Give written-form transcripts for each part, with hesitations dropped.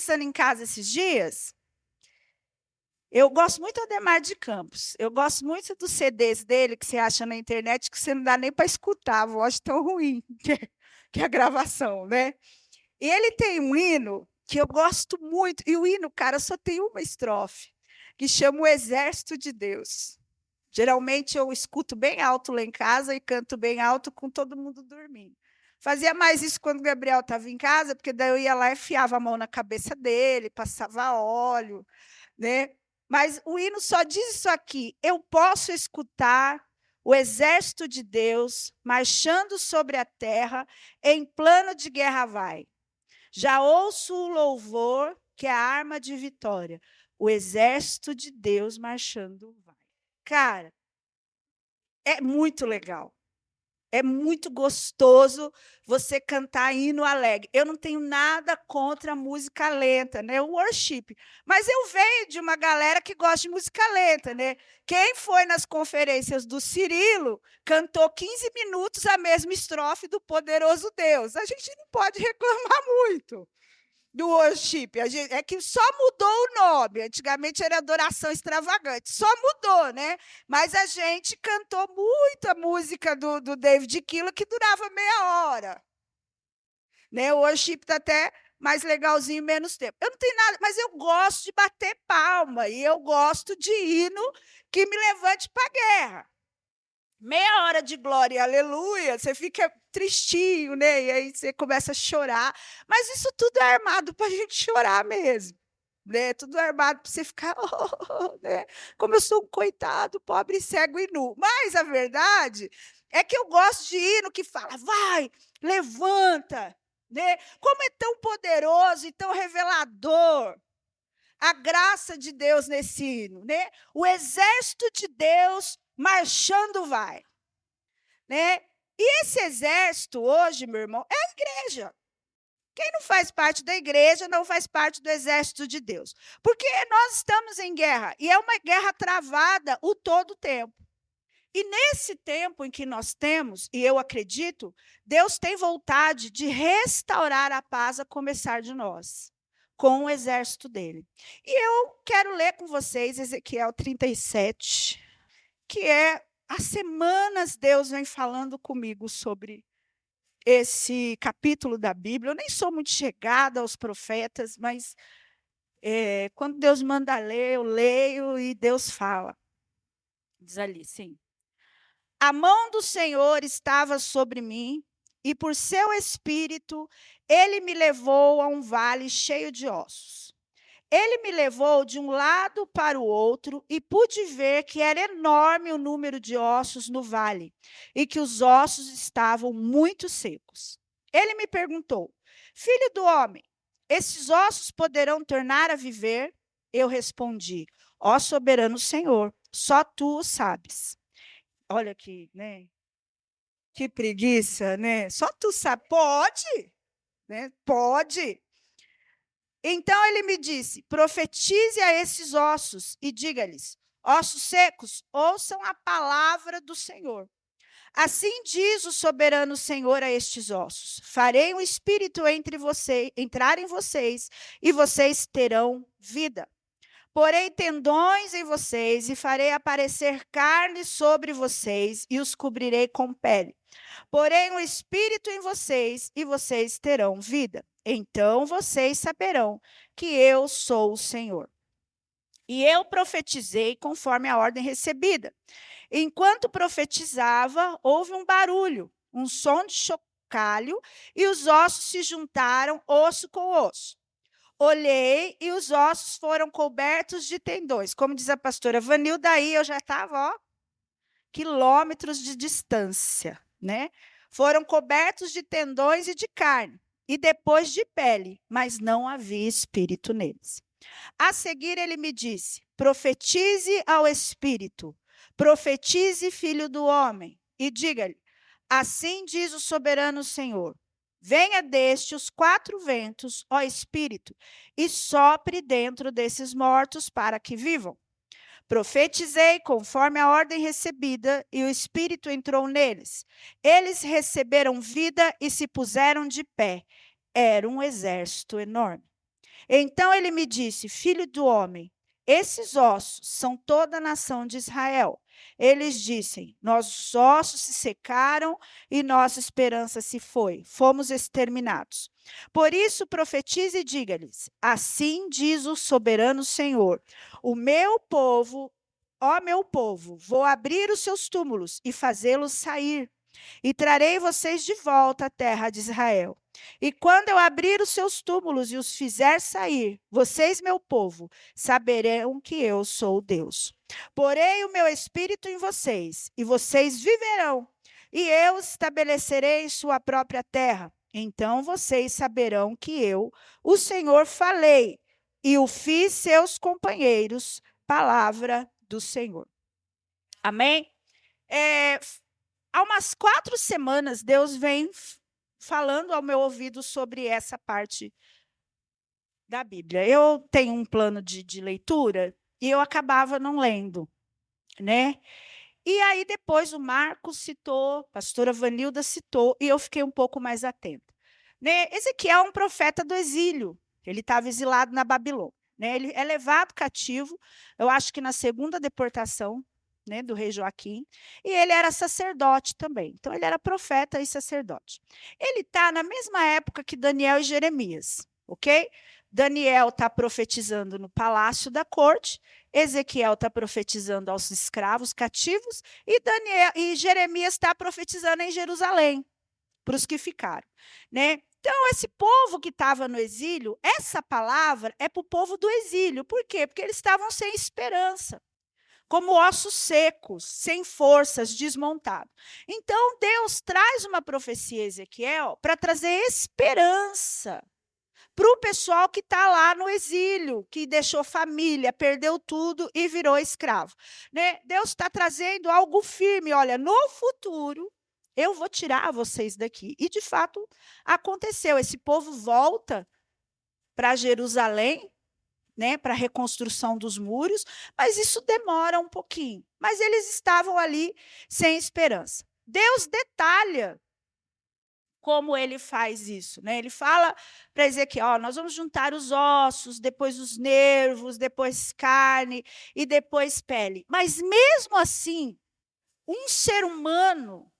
pensando em casa esses dias. Eu gosto muito do Adhemar de Campos. Eu gosto muito dos CDs dele que você acha na internet que você não dá nem para escutar, a voz tão ruim que é a gravação, né? E ele tem um hino que eu gosto muito, e o hino, cara, só tem uma estrofe, que chama O Exército de Deus. Geralmente eu escuto bem alto lá em casa e canto bem alto com todo mundo dormindo. Fazia mais isso quando o Gabriel estava em casa, porque daí eu ia lá e enfiava a mão na cabeça dele, passava óleo, né? Mas o hino só diz isso aqui: eu posso escutar o exército de Deus marchando sobre a terra, em plano de guerra vai. Já ouço o louvor, que é a arma de vitória. O exército de Deus marchando vai. Cara, é muito legal. É muito gostoso você cantar hino alegre. Eu não tenho nada contra a música lenta, né? O worship. Mas eu venho de uma galera que gosta de música lenta, né? Quem foi nas conferências do Cirilo cantou 15 minutos a mesma estrofe do Poderoso Deus. A gente não pode reclamar muito do worship. É que só mudou o nome. Antigamente era adoração extravagante. Só mudou, né? Mas a gente cantou muita música do David Keelan que durava meia hora. Né? O worship está até mais legalzinho, menos tempo. Eu não tenho nada, mas eu gosto de bater palma e eu gosto de hino que me levante para a guerra. Meia hora de glória e aleluia, você fica tristinho, né? E aí você começa a chorar. Mas isso tudo é armado para a gente chorar mesmo. Né? Tudo armado para você ficar, oh, né? Como eu sou um coitado, pobre, cego e nu. Mas a verdade é que eu gosto de hino que fala, vai, levanta. Né? Como é tão poderoso e tão revelador a graça de Deus nesse hino. Né? O exército de Deus marchando vai. Né? E esse exército hoje, meu irmão, é a igreja. Quem não faz parte da igreja não faz parte do exército de Deus. Porque nós estamos em guerra, e é uma guerra travada o todo tempo. E nesse tempo em que nós temos, e eu acredito, Deus tem vontade de restaurar a paz a começar de nós, com o exército dele. E eu quero ler com vocês Ezequiel 37, que é, há semanas Deus vem falando comigo sobre esse capítulo da Bíblia. Eu nem sou muito chegada aos profetas, mas quando Deus manda ler, eu leio e Deus fala. Diz ali, sim. A mão do Senhor estava sobre mim, e por seu espírito, ele me levou a um vale cheio de ossos. Ele me levou de um lado para o outro e pude ver que era enorme o número de ossos no vale e que os ossos estavam muito secos. Ele me perguntou: Filho do homem, esses ossos poderão tornar a viver? Eu respondi: Ó soberano Senhor, só tu o sabes. Olha aqui, né? Que preguiça, né? Só tu sabe. Pode, né? Pode. Então ele me disse: profetize a esses ossos e diga-lhes: ossos secos, ouçam a palavra do Senhor. Assim diz o soberano Senhor a estes ossos: farei um espírito entrar em vocês, e vocês terão vida. Porei tendões em vocês e farei aparecer carne sobre vocês e os cobrirei com pele. Porém um espírito em vocês e vocês terão vida. Então vocês saberão que eu sou o Senhor. E eu profetizei conforme a ordem recebida. Enquanto profetizava, houve um barulho, um som de chocalho, e os ossos se juntaram, osso com osso. Olhei e os ossos foram cobertos de tendões. Como diz a pastora Vanilda, daí eu já estava, ó, quilômetros de distância, né? Foram cobertos de tendões e de carne, e depois de pele, mas não havia espírito neles. A seguir ele me disse: profetize ao espírito, profetize, filho do homem, e diga-lhe: assim diz o soberano Senhor: venha deste os 4 ventos, ó espírito, e sopre dentro desses mortos para que vivam. Profetizei conforme a ordem recebida, e o Espírito entrou neles. Eles receberam vida e se puseram de pé. Era um exército enorme. Então ele me disse: filho do homem, esses ossos são toda a nação de Israel. Eles dizem: nossos ossos se secaram e nossa esperança se foi. Fomos exterminados. Por isso, profetize e diga-lhes: assim diz o soberano Senhor: o meu povo, ó meu povo, vou abrir os seus túmulos e fazê-los sair. E trarei vocês de volta à terra de Israel. E quando eu abrir os seus túmulos e os fizer sair, vocês, meu povo, saberão que eu sou Deus. Porei o meu espírito em vocês, e vocês viverão, e eu estabelecerei sua própria terra. Então vocês saberão que eu, o Senhor, falei, e o fiz seus companheiros, palavra do Senhor. Amém? Há umas 4 semanas, Deus vem falando ao meu ouvido sobre essa parte da Bíblia. Eu tenho um plano de leitura e eu acabava não lendo, né? E aí depois o Marcos citou, a pastora Vanilda citou, e eu fiquei um pouco mais atenta. Né? Ezequiel é um profeta do exílio, ele estava exilado na Babilônia. Né? Ele é levado cativo, eu acho que na segunda deportação, né, do rei Joaquim, e ele era sacerdote também. Então, ele era profeta e sacerdote. Ele está na mesma época que Daniel e Jeremias, ok? Daniel está profetizando no palácio da corte, Ezequiel está profetizando aos escravos cativos, e Jeremias está profetizando em Jerusalém, para os que ficaram. Né? Então, esse povo que estava no exílio, essa palavra é para o povo do exílio. Por quê? Porque eles estavam sem esperança, como ossos secos, sem forças, desmontados. Então, Deus traz uma profecia a Ezequiel para trazer esperança para o pessoal que está lá no exílio, que deixou família, perdeu tudo e virou escravo. Né? Deus está trazendo algo firme. Olha, no futuro, eu vou tirar vocês daqui. E, de fato, aconteceu. Esse povo volta para Jerusalém, né, para a reconstrução dos muros, mas isso demora um pouquinho. Mas eles estavam ali sem esperança. Deus detalha como ele faz isso. Né? Ele fala para Ezequiel, nós vamos juntar os ossos, depois os nervos, depois carne e depois pele. Mas mesmo assim, um ser humano,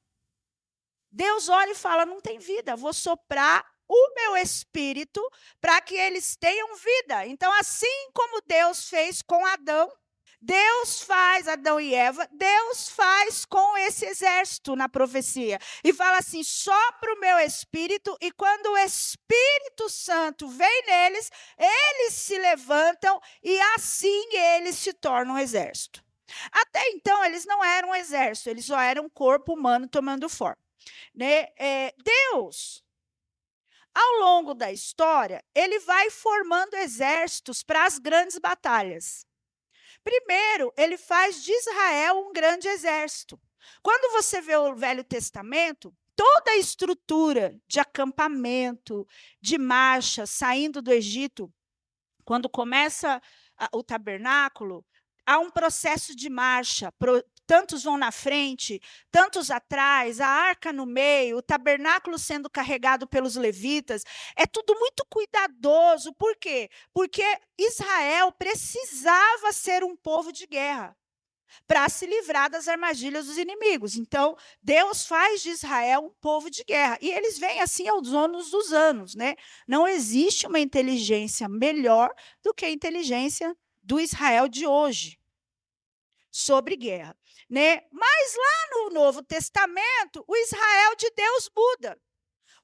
Deus olha e fala, não tem vida, vou soprar o meu espírito para que eles tenham vida. Então, assim como Deus fez com Adão, Deus faz, Adão e Eva, Deus faz com esse exército na profecia. E fala assim, sopra o meu espírito, e quando o Espírito Santo vem neles, eles se levantam e assim eles se tornam um exército. Até então, eles não eram um exército, eles só eram um corpo humano tomando forma. Né? Deus, ao longo da história, ele vai formando exércitos para as grandes batalhas. Primeiro, ele faz de Israel um grande exército. Quando você vê o Velho Testamento, toda a estrutura de acampamento, de marcha, saindo do Egito, quando começa o tabernáculo, há um processo de marcha. Tantos vão na frente, tantos atrás, a arca no meio, o tabernáculo sendo carregado pelos levitas. É tudo muito cuidadoso. Por quê? Porque Israel precisava ser um povo de guerra para se livrar das armadilhas dos inimigos. Então, Deus faz de Israel um povo de guerra. E eles vêm assim aos anos dos anos. Né? Não existe uma inteligência melhor do que a inteligência do Israel de hoje sobre guerra. Né? Mas lá no Novo Testamento, o Israel de Deus muda.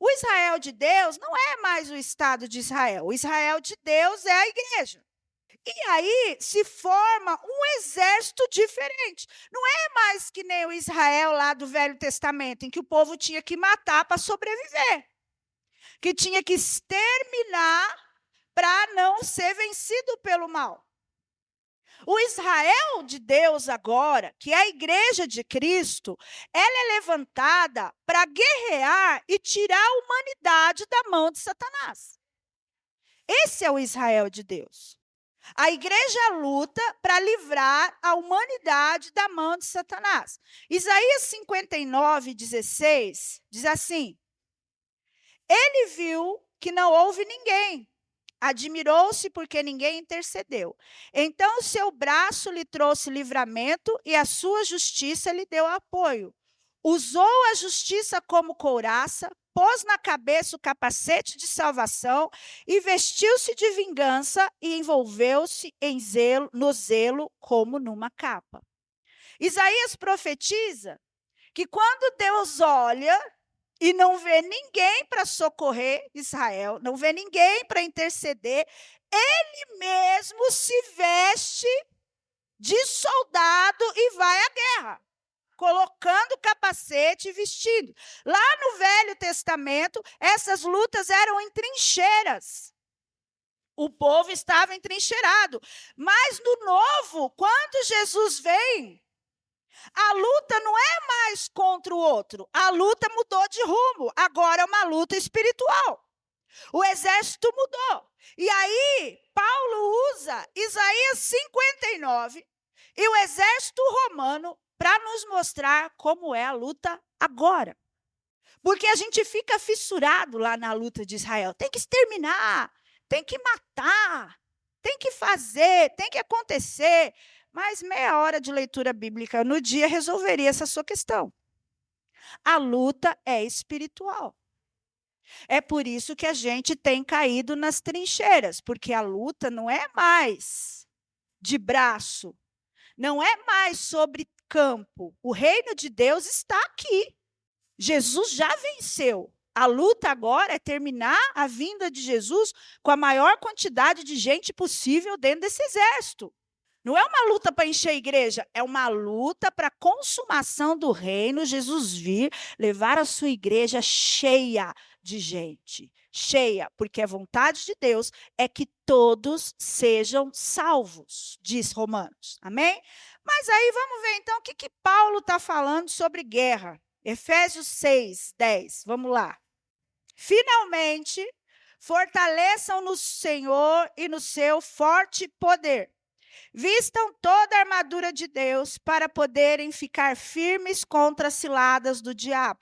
O Israel de Deus não é mais o Estado de Israel. O Israel de Deus é a igreja. E aí se forma um exército diferente. Não é mais que nem o Israel lá do Velho Testamento, em que o povo tinha que matar para sobreviver, que tinha que exterminar para não ser vencido pelo mal. O Israel de Deus agora, que é a igreja de Cristo, ela é levantada para guerrear e tirar a humanidade da mão de Satanás. Esse é o Israel de Deus. A igreja luta para livrar a humanidade da mão de Satanás. Isaías 59, 16, diz assim, ele viu que não houve ninguém Admirou-se porque ninguém intercedeu. Então o seu braço lhe trouxe livramento e a sua justiça lhe deu apoio. Usou a justiça como couraça, pôs na cabeça o capacete de salvação e vestiu-se de vingança e envolveu-se no zelo como numa capa. Isaías profetiza que quando Deus olha e não vê ninguém para socorrer Israel, não vê ninguém para interceder, ele mesmo se veste de soldado e vai à guerra, colocando o capacete e vestindo. Lá no Velho Testamento, essas lutas eram em trincheiras. O povo estava entrincheirado. Mas no Novo, quando Jesus vem, a luta não é mais contra o outro. A luta mudou de rumo. Agora é uma luta espiritual. O exército mudou. E aí, Paulo usa Isaías 59 e o exército romano para nos mostrar como é a luta agora. Porque a gente fica fissurado lá na luta de Israel. Tem que exterminar, tem que matar, tem que fazer, tem que acontecer. Mas meia hora de leitura bíblica no dia resolveria essa sua questão. A luta é espiritual. É por isso que a gente tem caído nas trincheiras, porque a luta não é mais de braço, não é mais sobre campo. O reino de Deus está aqui. Jesus já venceu. A luta agora é terminar a vinda de Jesus com a maior quantidade de gente possível dentro desse exército. Não é uma luta para encher a igreja, é uma luta para a consumação do reino, Jesus vir, levar a sua igreja cheia de gente. Cheia, porque a vontade de Deus é que todos sejam salvos, diz Romanos. Amém? Mas aí vamos ver então o que Paulo está falando sobre guerra. Efésios 6, 10. Vamos lá. Finalmente, fortaleçam no Senhor e no seu forte poder. Vistam toda a armadura de Deus para poderem ficar firmes contra as ciladas do diabo.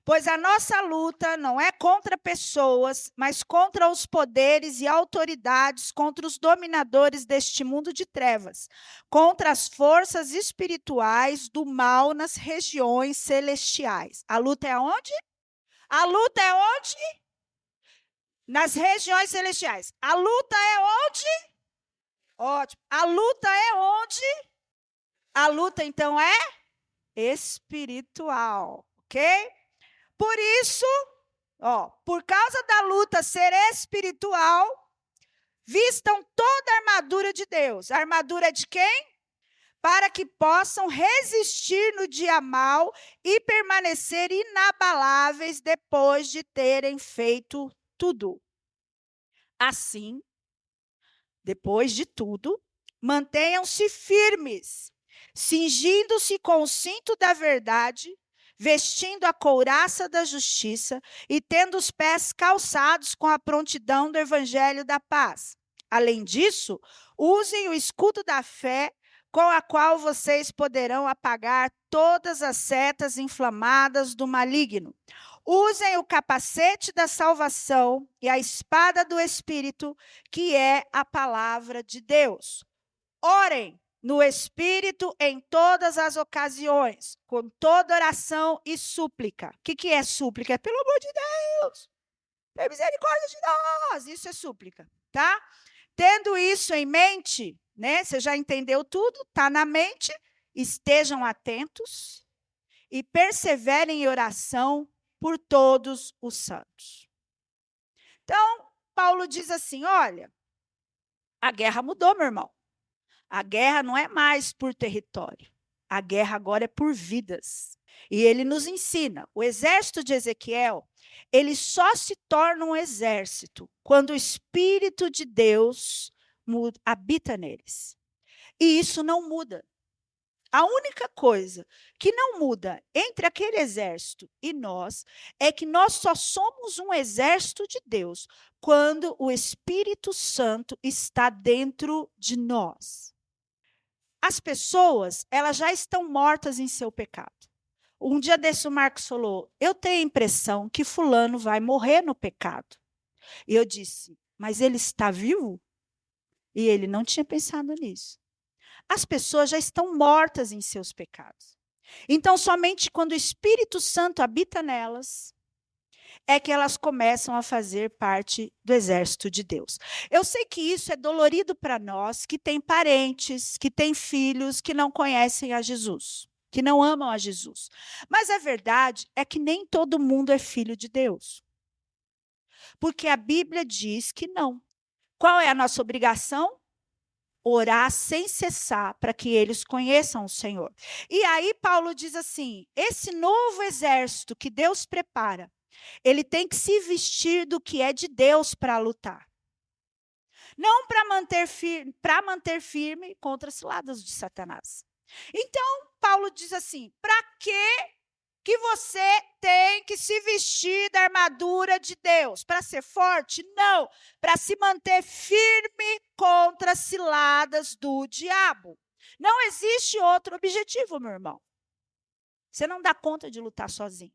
Pois a nossa luta não é contra pessoas, mas contra os poderes e autoridades, contra os dominadores deste mundo de trevas, contra as forças espirituais do mal nas regiões celestiais. A luta é onde? A luta é onde? Nas regiões celestiais. A luta é onde? Ótimo. A luta é onde? A luta, então, é espiritual, ok? Por isso, por causa da luta ser espiritual, vistam toda a armadura de Deus. A armadura é de quem? Para que possam resistir no dia mau e permanecer inabaláveis depois de terem feito tudo. Assim, depois de tudo, mantenham-se firmes, cingindo-se com o cinto da verdade, vestindo a couraça da justiça e tendo os pés calçados com a prontidão do evangelho da paz. Além disso, usem o escudo da fé, com a qual vocês poderão apagar todas as setas inflamadas do maligno. Usem o capacete da salvação e a espada do Espírito, que é a palavra de Deus. Orem no Espírito em todas as ocasiões, com toda oração e súplica. O que é súplica? É pelo amor de Deus, tem misericórdia de nós. Isso é súplica, tá? Tendo isso em mente, né? Você já entendeu tudo? Está na mente? Estejam atentos e perseverem em oração por todos os santos. Então, Paulo diz assim, olha, a guerra mudou, meu irmão. A guerra não é mais por território. A guerra agora é por vidas. E ele nos ensina, o exército de Ezequiel, ele só se torna um exército quando o Espírito de Deus habita neles. E isso não muda. A única coisa que não muda entre aquele exército e nós é que nós só somos um exército de Deus quando o Espírito Santo está dentro de nós. As pessoas, elas já estão mortas em seu pecado. Um dia desse o Marcos falou, eu tenho a impressão que fulano vai morrer no pecado. E eu disse, Mas ele está vivo? E ele não tinha pensado nisso. As pessoas já estão mortas em seus pecados. Então, somente quando o Espírito Santo habita nelas, é que elas começam a fazer parte do exército de Deus. Eu sei que isso é dolorido para nós, que tem parentes, que tem filhos que não conhecem a Jesus, que não amam a Jesus. Mas a verdade é que nem todo mundo é filho de Deus. Porque a Bíblia diz que não. Qual é a nossa obrigação? Orar sem cessar para que eles conheçam o Senhor. E aí Paulo diz assim: esse novo exército que Deus prepara, ele tem que se vestir do que é de Deus para lutar. Não para manter firme contra as ciladas de Satanás. Então, Paulo diz assim: para que você tem que se vestir da armadura de Deus? Para ser forte? Não. Para se manter firme contra as ciladas do diabo. Não existe outro objetivo, meu irmão. Você não dá conta de lutar sozinho.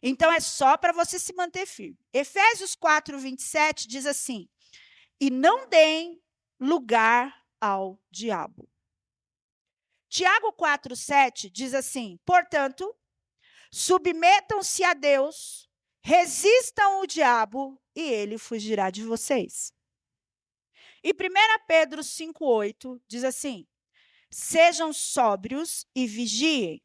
Então, é só para você se manter firme. Efésios 4, 27 diz assim: e não deem lugar ao diabo. Tiago 4, 7 diz assim: portanto, submetam-se a Deus, resistam o diabo e ele fugirá de vocês. E 1 Pedro 5,8 diz assim: sejam sóbrios e vigiem.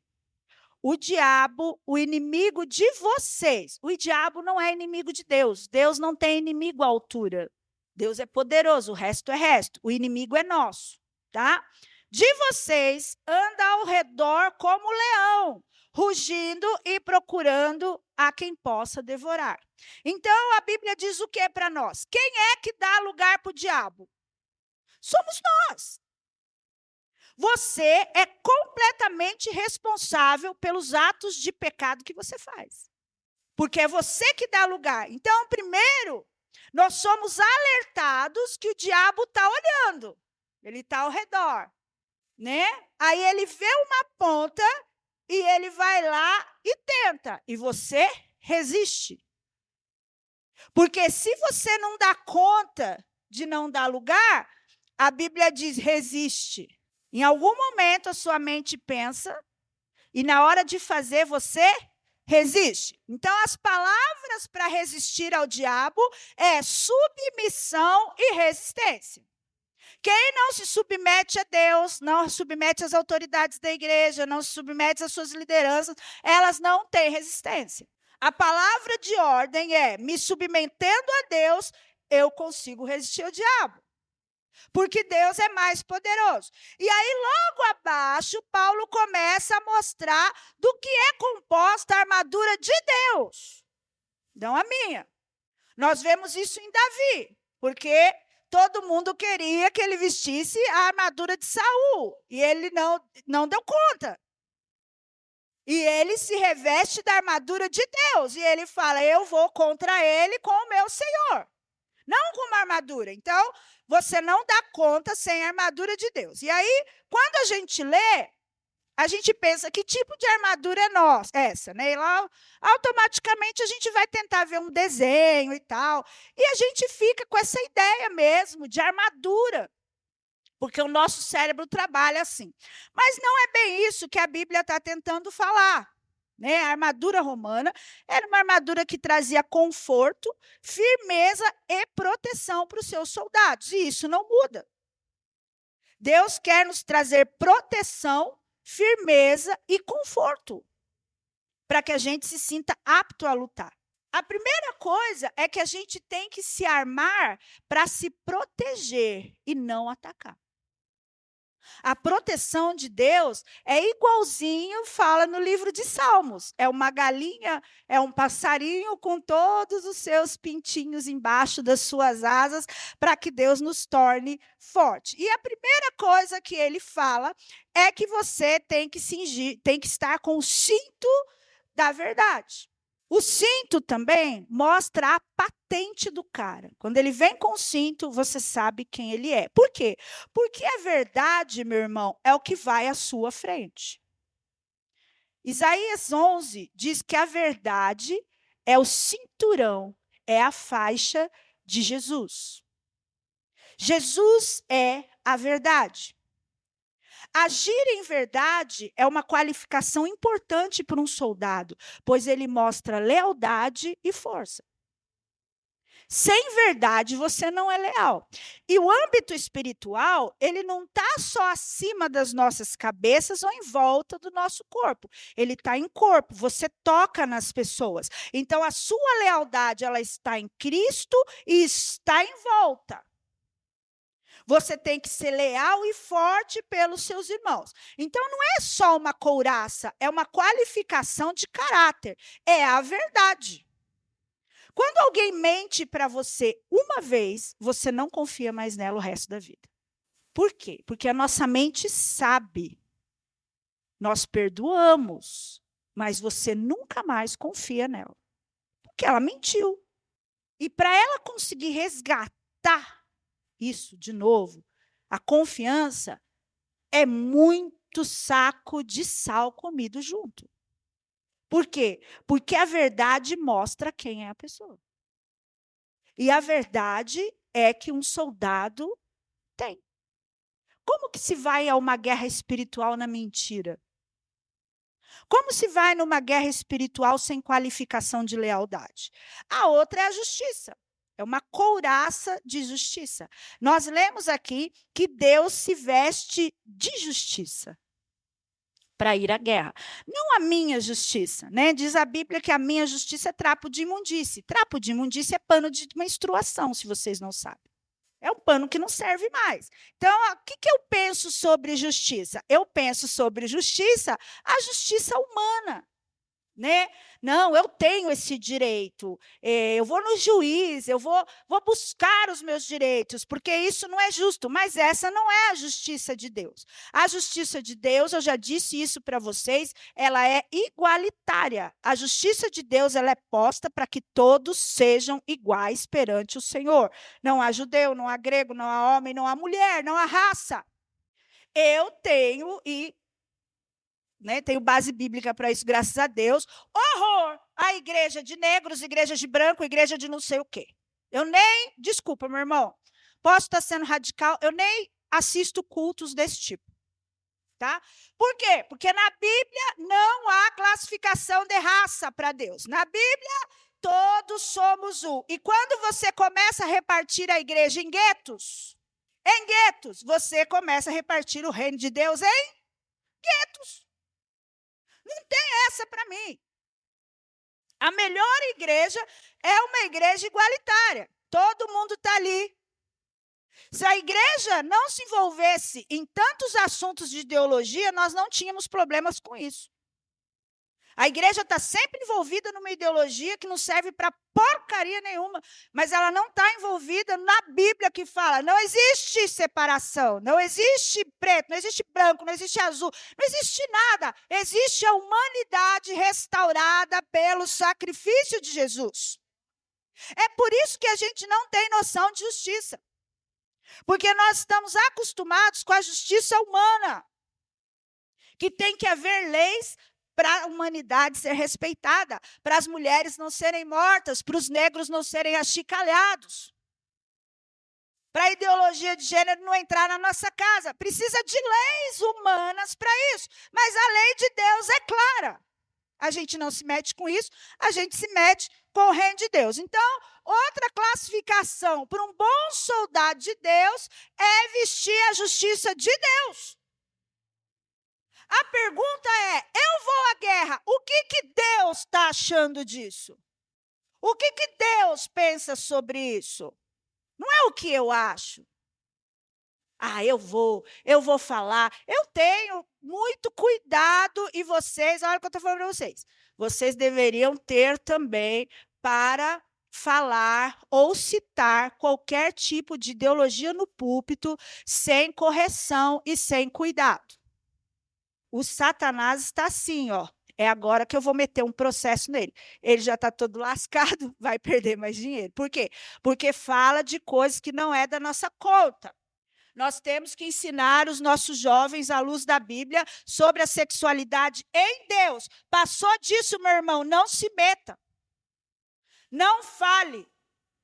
O diabo, o inimigo de vocês. O diabo não é inimigo de Deus. Deus não tem inimigo à altura. Deus é poderoso, o resto é resto. O inimigo é nosso, tá? De vocês anda ao redor como leão, rugindo e procurando a quem possa devorar. Então, a Bíblia diz o que para nós? Quem é que dá lugar para o diabo? Somos nós. Você é completamente responsável pelos atos de pecado que você faz. Porque é você que dá lugar. Então, primeiro, nós somos alertados que o diabo está olhando. Ele está ao redor, né? Aí ele vê uma ponta e ele vai lá e tenta. E você resiste. Porque se você não dá conta de não dar lugar, a Bíblia diz: resiste. Em algum momento a sua mente pensa e na hora de fazer você resiste. Então as palavras para resistir ao diabo é submissão e resistência. Quem não se submete a Deus, não submete às autoridades da igreja, não se submete às suas lideranças, elas não têm resistência. A palavra de ordem é: me submetendo a Deus, eu consigo resistir ao diabo. Porque Deus é mais poderoso. E aí, logo abaixo, Paulo começa a mostrar do que é composta a armadura de Deus, não a minha. Nós vemos isso em Davi, porque todo mundo queria que ele vestisse a armadura de Saul, e ele não deu conta. E ele se reveste da armadura de Deus, e ele fala: eu vou contra ele com o meu Senhor. Não com uma armadura. Então, você não dá conta sem a armadura de Deus. E aí, quando a gente lê, a gente pensa: que tipo de armadura é nossa, essa, né? E lá, automaticamente, a gente vai tentar ver um desenho e tal. E a gente fica com essa ideia mesmo de armadura. Porque o nosso cérebro trabalha assim. Mas não é bem isso que a Bíblia está tentando falar. Né? A armadura romana era uma armadura que trazia conforto, firmeza e proteção para os seus soldados. E isso não muda. Deus quer nos trazer proteção, firmeza e conforto, para que a gente se sinta apto a lutar. A primeira coisa é que a gente tem que se armar para se proteger e não atacar. A proteção de Deus é igualzinho, fala no livro de Salmos. É uma galinha, é um passarinho com todos os seus pintinhos embaixo das suas asas, para que Deus nos torne forte. E a primeira coisa que ele fala é que você tem que cingir, tem que estar com o cinto da verdade. O cinto também mostra a patente do cara. Quando ele vem com o cinto, você sabe quem ele é. Por quê? Porque a verdade, meu irmão, é o que vai à sua frente. Isaías 11 diz que a verdade é o cinturão, é a faixa de Jesus. Jesus é a verdade. Agir em verdade é uma qualificação importante para um soldado, pois ele mostra lealdade e força. Sem verdade, você não é leal. E o âmbito espiritual, ele não está só acima das nossas cabeças ou em volta do nosso corpo. Ele está em corpo, você toca nas pessoas. Então, a sua lealdade, ela está em Cristo e está em volta. Você tem que ser leal e forte pelos seus irmãos. Então, não é só uma couraça, é uma qualificação de caráter. É a verdade. Quando alguém mente para você uma vez, você não confia mais nela o resto da vida. Por quê? Porque a nossa mente sabe. Nós perdoamos, mas você nunca mais confia nela. Porque ela mentiu. E para ela conseguir resgatar isso de novo, a confiança é muito saco de sal comido junto. Por quê? Porque a verdade mostra quem é a pessoa. E a verdade é que um soldado tem. Como que se vai a uma guerra espiritual na mentira? Como se vai numa guerra espiritual sem qualificação de lealdade? A outra é a justiça. É uma couraça de justiça. Nós lemos aqui que Deus se veste de justiça para ir à guerra. Não a minha justiça, né? Diz a Bíblia que a minha justiça é trapo de imundície. Trapo de imundície é pano de menstruação, se vocês não sabem. É um pano que não serve mais. Então, o que eu penso sobre justiça? Eu penso sobre justiça, a justiça humana. Né? Não, eu tenho esse direito, eu vou no juiz, eu vou buscar os meus direitos, porque isso não é justo, mas essa não é a justiça de Deus. A justiça de Deus, eu já disse isso para vocês, ela é igualitária. A justiça de Deus, ela é posta para que todos sejam iguais perante o Senhor. Não há judeu, não há grego, não há homem, não há mulher, não há raça. Eu tenho tenho base bíblica para isso, graças a Deus. Horror à igreja de negros, igreja de branco, igreja de não sei o quê. Desculpa, meu irmão, posso estar sendo radical, eu nem assisto cultos desse tipo. Tá? Por quê? Porque na Bíblia não há classificação de raça para Deus. Na Bíblia, todos somos um. E quando você começa a repartir a igreja em guetos, você começa a repartir o reino de Deus em guetos. Não tem essa para mim. A melhor igreja é uma igreja igualitária. Todo mundo está ali. Se a igreja não se envolvesse em tantos assuntos de ideologia, nós não tínhamos problemas com isso. A igreja está sempre envolvida numa ideologia que não serve para porcaria nenhuma, mas ela não está envolvida na Bíblia que fala, não existe separação, não existe preto, não existe branco, não existe azul, não existe nada. Existe a humanidade restaurada pelo sacrifício de Jesus. É por isso que a gente não tem noção de justiça, porque nós estamos acostumados com a justiça humana, que tem que haver leis para a humanidade ser respeitada, para as mulheres não serem mortas, para os negros não serem achicalhados, para a ideologia de gênero não entrar na nossa casa. Precisa de leis humanas para isso, mas a lei de Deus é clara. A gente não se mete com isso, a gente se mete com o reino de Deus. Então, outra classificação para um bom soldado de Deus é vestir a justiça de Deus. A pergunta é, eu vou à guerra, o que Deus está achando disso? O que Deus pensa sobre isso? Não é o que eu acho. Eu vou falar. Eu tenho muito cuidado e vocês, olha o que eu estou falando para vocês. Vocês deveriam ter também para falar ou citar qualquer tipo de ideologia no púlpito sem correção e sem cuidado. O Satanás está assim, ó. É agora que eu vou meter um processo nele. Ele já está todo lascado, vai perder mais dinheiro. Por quê? Porque fala de coisas que não é da nossa conta. Nós temos que ensinar os nossos jovens, à luz da Bíblia, sobre a sexualidade em Deus. Passou disso, meu irmão, não se meta. Não fale.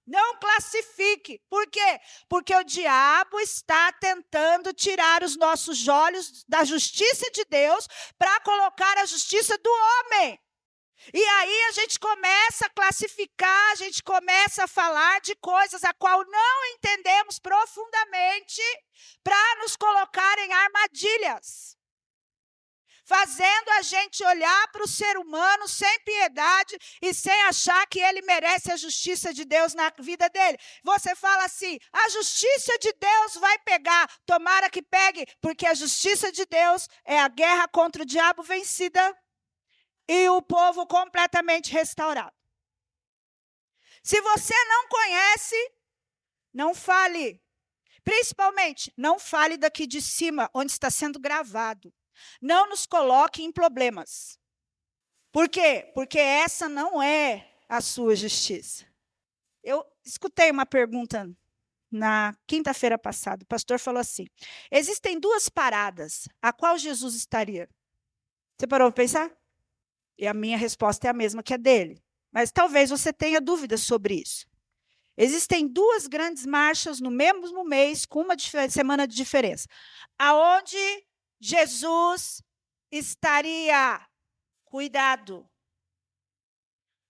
Não classifique. Por quê? Porque o diabo está tentando tirar os nossos olhos da justiça de Deus para colocar a justiça do homem. E aí a gente começa a classificar, a gente começa a falar de coisas a qual não entendemos profundamente para nos colocar em armadilhas. Fazendo a gente olhar para o ser humano sem piedade e sem achar que ele merece a justiça de Deus na vida dele. Você fala assim, a justiça de Deus vai pegar, tomara que pegue, porque a justiça de Deus é a guerra contra o diabo vencida e o povo completamente restaurado. Se você não conhece, não fale. Principalmente, não fale daqui de cima, onde está sendo gravado. Não nos coloque em problemas. Por quê? Porque essa não é a sua justiça. Eu escutei uma pergunta na quinta-feira passada. O pastor falou assim, existem duas paradas, a qual Jesus estaria? Você parou para pensar? E a minha resposta é a mesma que a dele. Mas talvez você tenha dúvidas sobre isso. Existem duas grandes marchas no mesmo mês, com uma semana de diferença. Aonde Jesus estaria? Cuidado.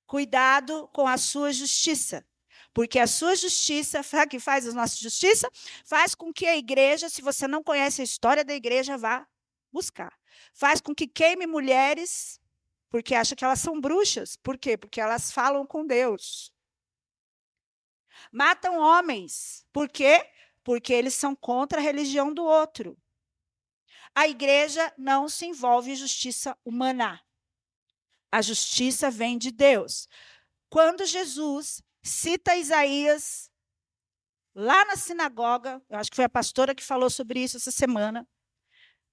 Cuidado com a sua justiça. Porque a sua justiça, sabe o que faz a nossa justiça? Faz com que a igreja, se você não conhece a história da igreja, vá buscar. Faz com que queime mulheres, porque acha que elas são bruxas. Por quê? Porque elas falam com Deus. Matam homens. Por quê? Porque eles são contra a religião do outro. A igreja não se envolve em justiça humana. A justiça vem de Deus. Quando Jesus cita Isaías, lá na sinagoga, eu acho que foi a pastora que falou sobre isso essa semana,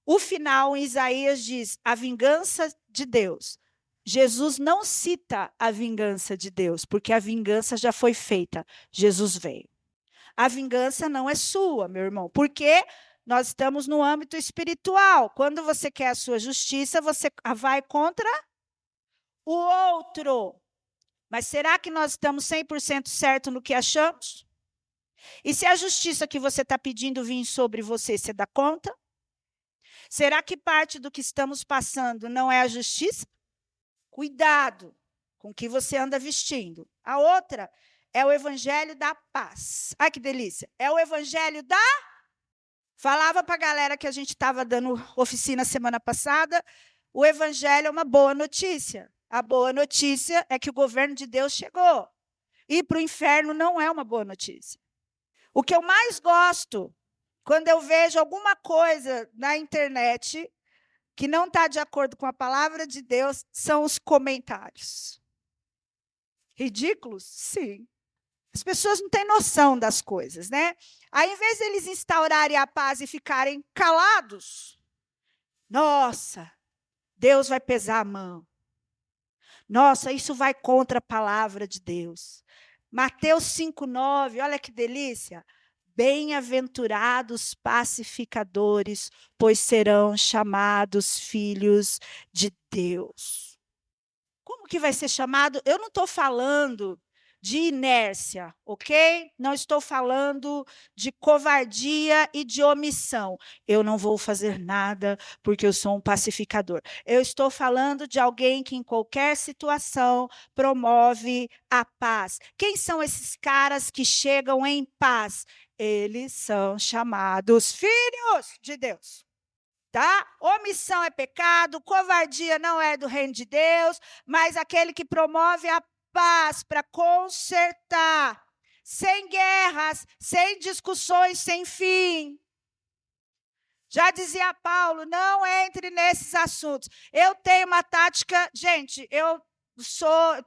o final em Isaías diz, a vingança de Deus. Jesus não cita a vingança de Deus, porque a vingança já foi feita. Jesus veio. A vingança não é sua, meu irmão, porque nós estamos no âmbito espiritual. Quando você quer a sua justiça, você vai contra o outro. Mas será que nós estamos 100% certo no que achamos? E se a justiça que você está pedindo vir sobre você, você dá conta? Será que parte do que estamos passando não é a justiça? Cuidado com o que você anda vestindo. A outra é o evangelho da paz. Ai, que delícia. É o evangelho da... Falava para a galera que a gente estava dando oficina semana passada, o evangelho é uma boa notícia. A boa notícia é que o governo de Deus chegou. Ir para o inferno não é uma boa notícia. O que eu mais gosto, quando eu vejo alguma coisa na internet que não está de acordo com a palavra de Deus, são os comentários. Ridículos? Sim. As pessoas não têm noção das coisas, né? Aí, em vez de eles instaurarem a paz e ficarem calados, nossa, Deus vai pesar a mão. Nossa, isso vai contra a palavra de Deus. Mateus 5,9, olha que delícia. Bem-aventurados pacificadores, pois serão chamados filhos de Deus. Como que vai ser chamado? Eu não estou falando de inércia, ok? Não estou falando de covardia e de omissão. Eu não vou fazer nada porque eu sou um pacificador. Eu estou falando de alguém que em qualquer situação promove a paz. Quem são esses caras que chegam em paz? Eles são chamados filhos de Deus. Tá? Omissão é pecado, covardia não é do reino de Deus, mas aquele que promove a paz para consertar, sem guerras, sem discussões sem fim. Já dizia Paulo, não entre nesses assuntos. Eu tenho uma tática, gente, eu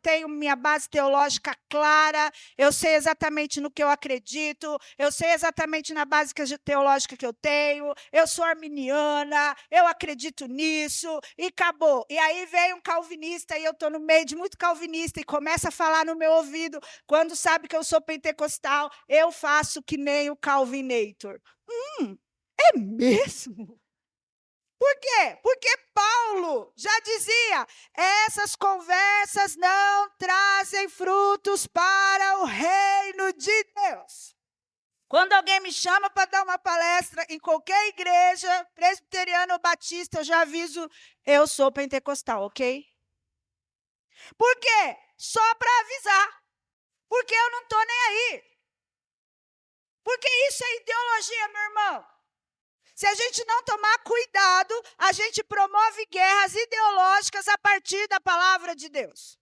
tenho minha base teológica clara, eu sei exatamente no que eu acredito, eu sei exatamente na base teológica que eu tenho, eu sou arminiana, eu acredito nisso, e acabou. E aí vem um calvinista, e eu estou no meio de muito calvinista, e começa a falar no meu ouvido, quando sabe que eu sou pentecostal, eu faço que nem o Calvinator. É mesmo? Por quê? Porque Paulo já dizia, essas conversas não trazem frutos para o reino reino de Deus. Quando alguém me chama para dar uma palestra em qualquer igreja, presbiteriana ou batista, eu já aviso, eu sou pentecostal, ok? Por quê? Só para avisar. Porque eu não estou nem aí. Porque isso é ideologia, meu irmão. Se a gente não tomar cuidado, a gente promove guerras ideológicas a partir da palavra de Deus.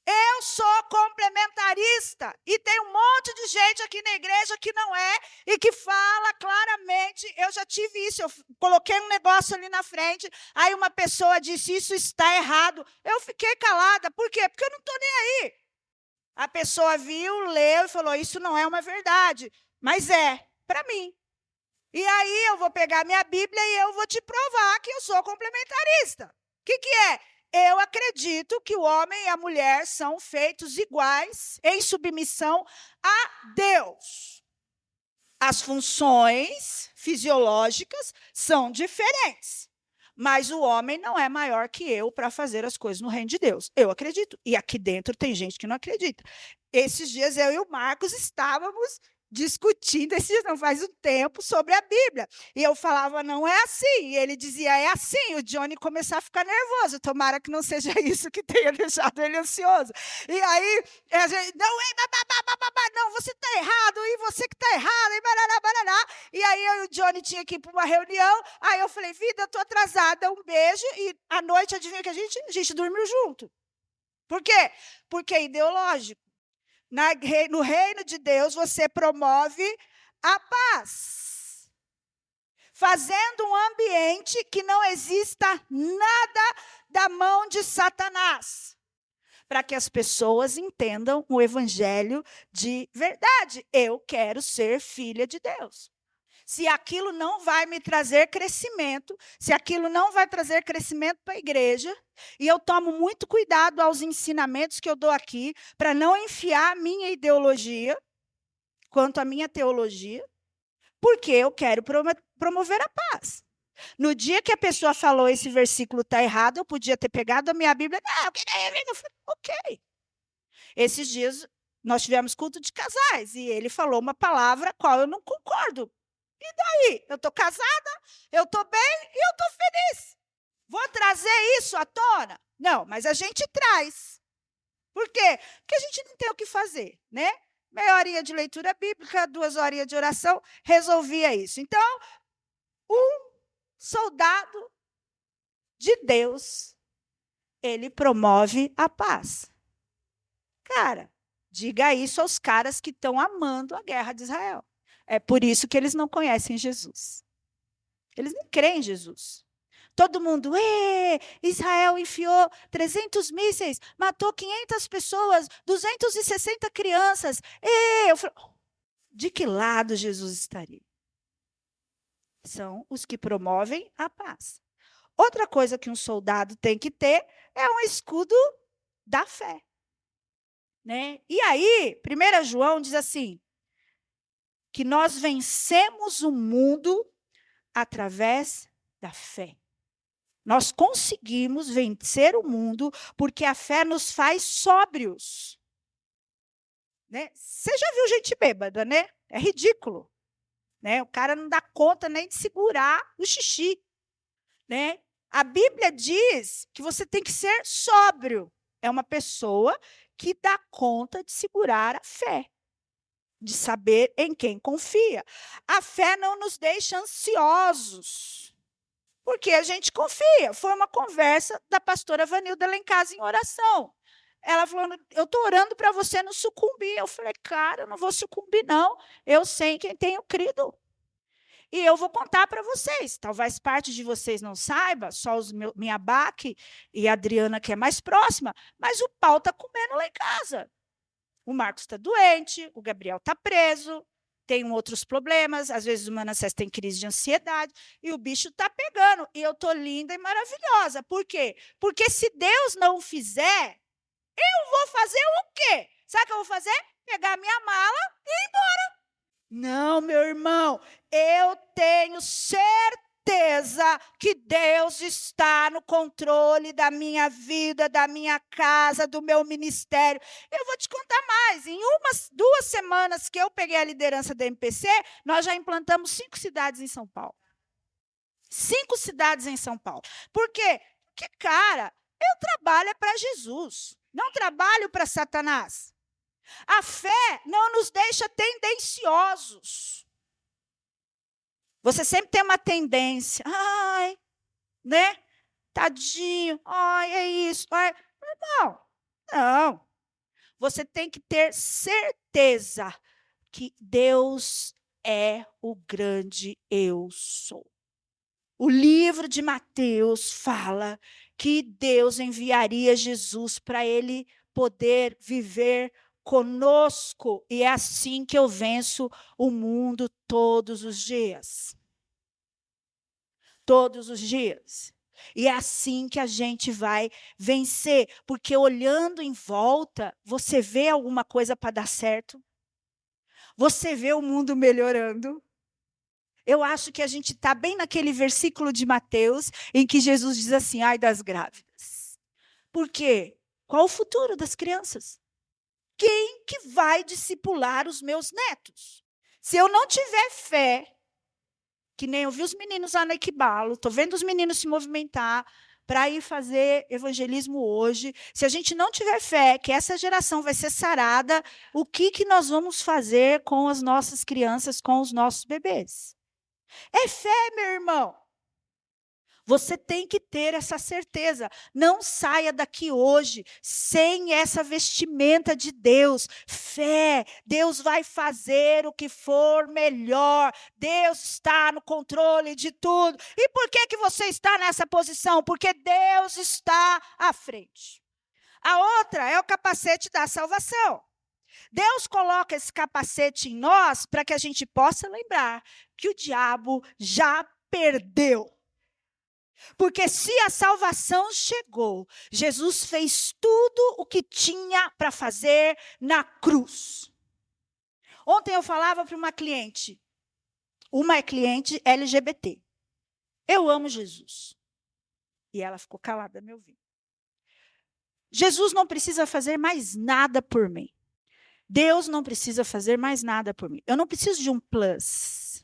Eu sou complementarista e tem um monte de gente aqui na igreja que não é e que fala claramente. Eu já tive isso, eu coloquei um negócio ali na frente, aí uma pessoa disse, isso está errado. Eu fiquei calada, por quê? Porque eu não estou nem aí. A pessoa viu, leu e falou, isso não é uma verdade, mas é para mim. E aí eu vou pegar minha Bíblia e eu vou te provar que eu sou complementarista. O que é? Eu acredito que o homem e a mulher são feitos iguais, em submissão a Deus. As funções fisiológicas são diferentes, mas o homem não é maior que eu para fazer as coisas no reino de Deus. Eu acredito. E aqui dentro tem gente que não acredita. Esses dias eu e o Marcos estávamos discutindo, esses dias não faz um tempo, sobre a Bíblia. E eu falava, não é assim. E ele dizia, é assim. O Johnny começou a ficar nervoso. Tomara que não seja isso que tenha deixado ele ansioso. E aí, a gente, não, não, você está errado, e você que está errado, e barará, barará. E aí eu e o Johnny tinha que ir para uma reunião. Aí eu falei, vida, eu estou atrasada, um beijo. E à noite, adivinha que a gente dormiu junto. Por quê? Porque é ideológico. No reino de Deus, você promove a paz, fazendo um ambiente que não exista nada da mão de Satanás, para que as pessoas entendam o evangelho de verdade. Eu quero ser filha de Deus. Se aquilo não vai me trazer crescimento, se aquilo não vai trazer crescimento para a igreja, e eu tomo muito cuidado aos ensinamentos que eu dou aqui, para não enfiar a minha ideologia, quanto à minha teologia, porque eu quero promover a paz. No dia que a pessoa falou esse versículo está errado, eu podia ter pegado a minha Bíblia, eu falei, ok. Esses dias nós tivemos culto de casais, e ele falou uma palavra a qual eu não concordo. E daí? Eu estou casada, eu estou bem e eu estou feliz. Vou trazer isso à tona? Não, mas a gente traz. Por quê? Porque a gente não tem o que fazer, né? Meia horinha de leitura bíblica, 2 horinhas de oração, resolvia isso. Então, um soldado de Deus, ele promove a paz. Cara, diga isso aos caras que estão amando a guerra de Israel. É por isso que eles não conhecem Jesus. Eles nem creem em Jesus. Todo mundo, Israel enfiou 300 mísseis, matou 500 pessoas, 260 crianças. Eu falo, de que lado Jesus estaria? São os que promovem a paz. Outra coisa que um soldado tem que ter é um escudo da fé. Né? E aí, 1 João diz assim, que nós vencemos o mundo através da fé. Nós conseguimos vencer o mundo porque a fé nos faz sóbrios. Né? Você já viu gente bêbada, né? É ridículo. Né? O cara não dá conta nem de segurar o xixi. Né? A Bíblia diz que você tem que ser sóbrio. É uma pessoa que dá conta de segurar a fé, de saber em quem confia. A fé não nos deixa ansiosos, porque a gente confia. Foi uma conversa da pastora Vanilda lá em casa em oração. Ela falou, eu estou orando para você não sucumbir. Eu falei, cara, eu não vou sucumbir, não. Eu sei em quem tenho crido. E eu vou contar para vocês. Talvez parte de vocês não saiba, só minha Baque e a Adriana, que é mais próxima, mas o pau está comendo lá em casa. O Marcos está doente, o Gabriel está preso, tem outros problemas, às vezes o Manassés tem crise de ansiedade, e o bicho está pegando. E eu estou linda e maravilhosa. Por quê? Porque se Deus não fizer, eu vou fazer o quê? Sabe o que eu vou fazer? Pegar minha mala e ir embora. Não, meu irmão, eu tenho certeza que Deus está no controle da minha vida, da minha casa, do meu ministério. Eu vou te contar Rapaz, em 2 semanas que eu peguei a liderança da MPC, nós já implantamos 5 cidades em São Paulo. 5 cidades em São Paulo. Por quê? Porque, cara, eu trabalho para Jesus, não trabalho para Satanás. A fé não nos deixa tendenciosos. Você sempre tem uma tendência. Ai, né? Tadinho. Ai, é isso. Ai. Não. Você tem que ter certeza que Deus é o grande eu sou. O livro de Mateus fala que Deus enviaria Jesus para ele poder viver conosco, e é assim que eu venço o mundo todos os dias. Todos os dias. E é assim que a gente vai vencer, porque olhando em volta, você vê alguma coisa para dar certo? Você vê o mundo melhorando? Eu acho que a gente está bem naquele versículo de Mateus, em que Jesus diz assim, ai das grávidas. Por quê? Qual o futuro das crianças? Quem que vai discipular os meus netos? Se eu não tiver fé, que nem eu vi os meninos lá no Equibalo, estou vendo os meninos se movimentar para ir fazer evangelismo hoje. Se a gente não tiver fé que essa geração vai ser sarada, o que nós vamos fazer com as nossas crianças, com os nossos bebês? É fé, meu irmão. Você tem que ter essa certeza. Não saia daqui hoje sem essa vestimenta de Deus. Fé. Deus vai fazer o que for melhor. Deus está no controle de tudo. E por que você está nessa posição? Porque Deus está à frente. A outra é o capacete da salvação. Deus coloca esse capacete em nós para que a gente possa lembrar que o diabo já perdeu. Porque se a salvação chegou, Jesus fez tudo o que tinha para fazer na cruz. Ontem eu falava para uma cliente LGBT. Eu amo Jesus. E ela ficou calada me ouvindo. Jesus não precisa fazer mais nada por mim. Deus não precisa fazer mais nada por mim. Eu não preciso de um plus.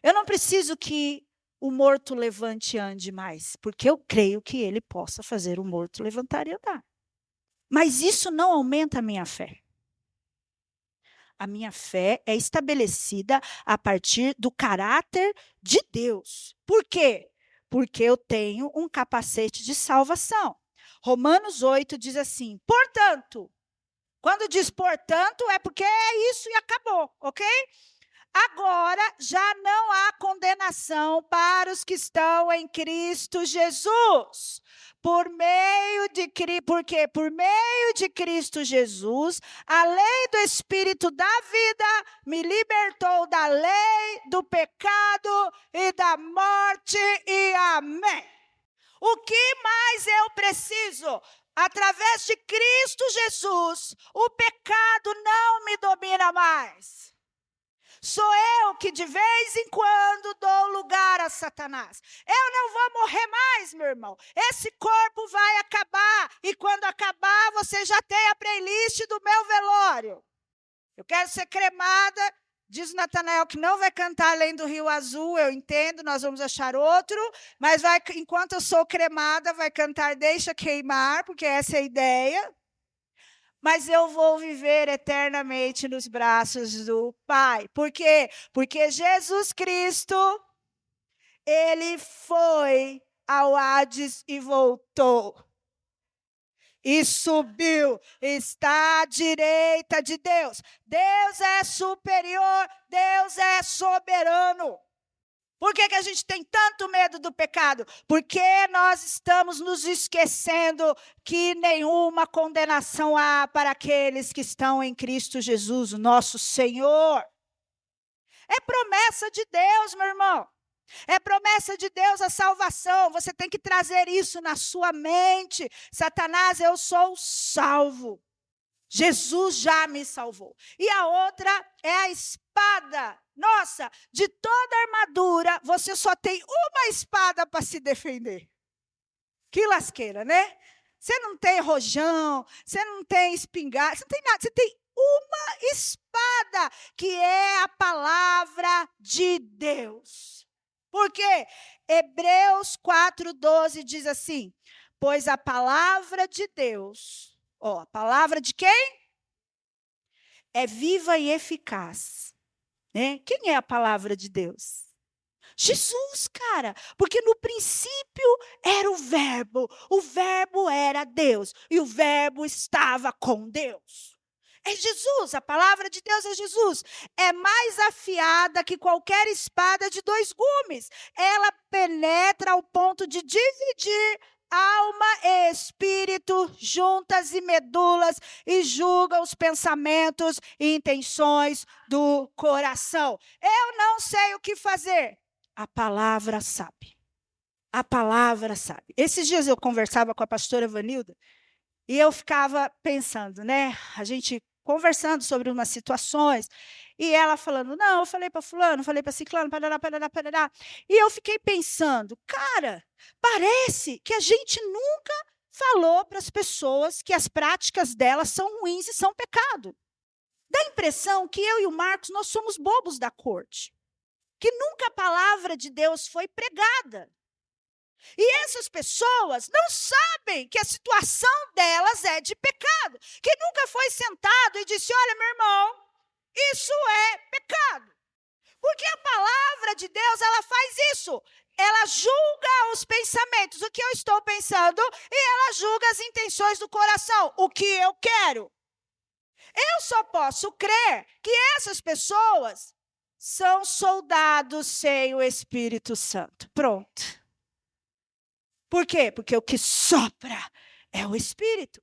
Eu não preciso que o morto levante e ande mais, porque eu creio que ele possa fazer o morto levantar e andar. Mas isso não aumenta a minha fé. A minha fé é estabelecida a partir do caráter de Deus. Por quê? Porque eu tenho um capacete de salvação. Romanos 8 diz assim, portanto, quando diz portanto, é porque é isso e acabou, ok? Agora já não há condenação para os que estão em Cristo Jesus. Porque por meio de Cristo Jesus, a lei do Espírito da vida me libertou da lei, do pecado e da morte, e amém. O que mais eu preciso? Através de Cristo Jesus, o pecado não me domina mais. Sou eu que de vez em quando dou lugar a Satanás. Eu não vou morrer mais, meu irmão. Esse corpo vai acabar. E quando acabar, você já tem a playlist do meu velório. Eu quero ser cremada. Diz o Natanael que não vai cantar Além do Rio Azul. Eu entendo, nós vamos achar outro. Mas enquanto eu sou cremada, vai cantar Deixa Queimar, porque essa é a ideia. Mas eu vou viver eternamente nos braços do Pai. Por quê? Porque Jesus Cristo, ele foi ao Hades e voltou. E subiu, está à direita de Deus. Deus é superior, Deus é soberano. Por que a gente tem tanto medo do pecado? Porque nós estamos nos esquecendo que nenhuma condenação há para aqueles que estão em Cristo Jesus, nosso Senhor. É promessa de Deus, meu irmão. É promessa de Deus a salvação. Você tem que trazer isso na sua mente. Satanás, eu sou salvo. Jesus já me salvou. E a outra é a espada. Nossa, de toda armadura, você só tem uma espada para se defender. Que lasqueira, né? Você não tem rojão, você não tem espingarda, você não tem nada. Você tem uma espada, que é a palavra de Deus. Por quê? Hebreus 4:12 diz assim: pois a palavra de Deus, a palavra de quem? É viva e eficaz. Né? Quem é a palavra de Deus? Jesus, cara, porque no princípio era o verbo era Deus, e o verbo estava com Deus. É Jesus, a palavra de Deus é Jesus. É mais afiada que qualquer espada de 2 gumes. Ela penetra ao ponto de dividir alma e espírito, juntas e medulas, e julga os pensamentos e intenções do coração. Eu não sei o que fazer. A palavra sabe. A palavra sabe. Esses dias eu conversava com a pastora Vanilda e eu ficava pensando, né? A gente conversando sobre umas situações e ela falando, não, eu falei para fulano, falei para ciclano, parará, parará, parará. E eu fiquei pensando, cara, parece que a gente nunca falou para as pessoas que as práticas delas são ruins e são pecado. Dá a impressão que eu e o Marcos, nós somos bobos da corte. Que nunca a palavra de Deus foi pregada. E essas pessoas não sabem que a situação delas é de pecado. Que nunca foi sentado e disse, olha, meu irmão, isso é pecado. Porque a palavra de Deus, ela faz isso. Ela julga os pensamentos, o que eu estou pensando, e ela julga as intenções do coração, o que eu quero. Eu só posso crer que essas pessoas são soldados sem o Espírito Santo. Pronto. Por quê? Porque o que sopra é o Espírito.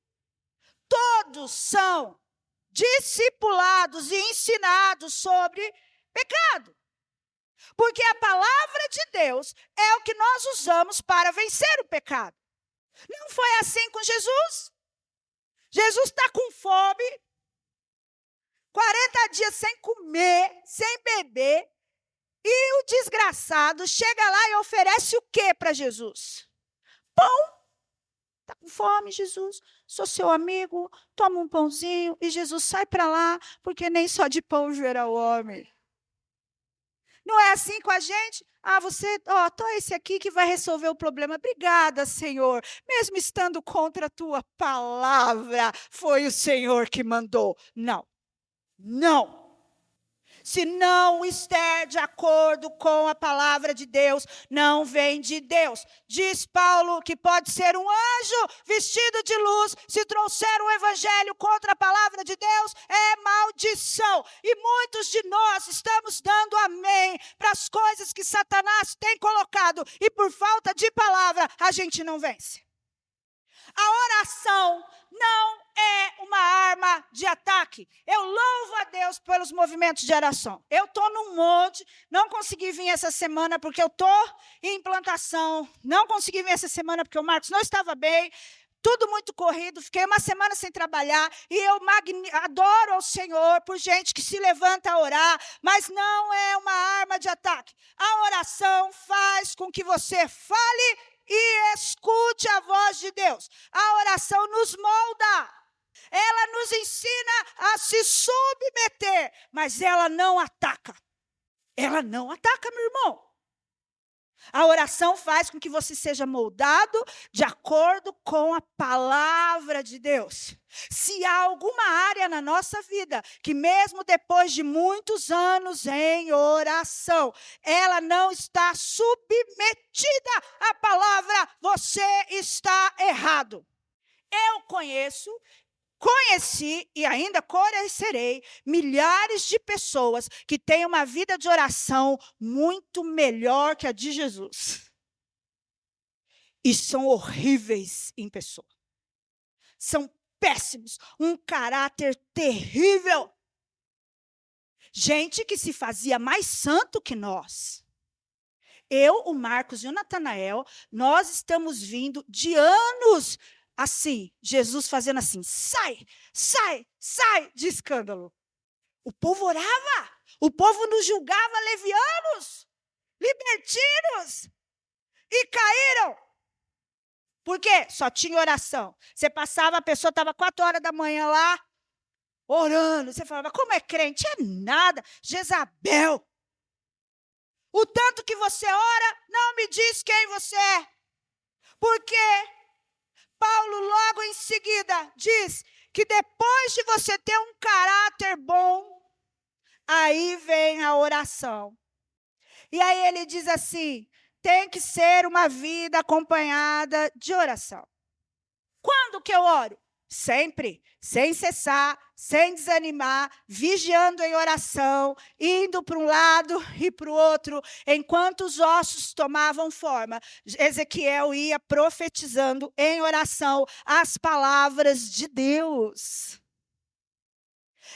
Todos são discipulados e ensinados sobre pecado. Porque a palavra de Deus é o que nós usamos para vencer o pecado. Não foi assim com Jesus? Jesus está com fome, 40 dias sem comer, sem beber, e o desgraçado chega lá e oferece o que para Jesus? Pão. Está com fome, Jesus? Sou seu amigo, toma um pãozinho. E Jesus sai para lá, porque nem só de pão viverá o homem. Não é assim com a gente? Tô esse aqui que vai resolver o problema. Obrigada, Senhor. Mesmo estando contra a tua palavra, foi o Senhor que mandou. Não. Não. Se não estiver de acordo com a palavra de Deus, não vem de Deus. Diz Paulo que pode ser um anjo vestido de luz, se trouxer um evangelho contra a palavra de Deus, é maldição. E muitos de nós estamos dando amém para as coisas que Satanás tem colocado, e por falta de palavra, a gente não vence. A oração não é uma arma de ataque. Eu louvo a Deus pelos movimentos de oração. Eu estou num monte, não consegui vir essa semana porque eu estou em implantação, não consegui vir essa semana porque o Marcos não estava bem, tudo muito corrido, fiquei uma semana sem trabalhar, e eu adoro ao Senhor por gente que se levanta a orar, mas não é uma arma de ataque. A oração faz com que você fale e escute a voz de Deus. A oração nos molda. Ela nos ensina a se submeter, mas ela não ataca. Ela não ataca, meu irmão. A oração faz com que você seja moldado de acordo com a palavra de Deus. Se há alguma área na nossa vida que mesmo depois de muitos anos em oração, ela não está submetida à palavra, você está errado. Eu conheci e ainda conhecerei milhares de pessoas que têm uma vida de oração muito melhor que a de Jesus. E são horríveis em pessoa. São péssimos, um caráter terrível. Gente que se fazia mais santo que nós. Eu, o Marcos e o Natanael, nós estamos vindo de anos assim, Jesus fazendo assim, sai, sai, sai de escândalo. O povo orava, o povo nos julgava levianos, libertinos, e caíram. Por quê? Só tinha oração. Você passava, a pessoa estava 4 horas da manhã lá, orando. Você fala, mas como é crente? É nada. Jezabel. O tanto que você ora não me diz quem você é. Porque Paulo logo em seguida diz que depois de você ter um caráter bom, aí vem a oração. E aí ele diz assim, tem que ser uma vida acompanhada de oração. Quando que eu oro? Sempre, sem cessar, sem desanimar, vigiando em oração, indo para um lado e para o outro, enquanto os ossos tomavam forma. Ezequiel ia profetizando em oração as palavras de Deus.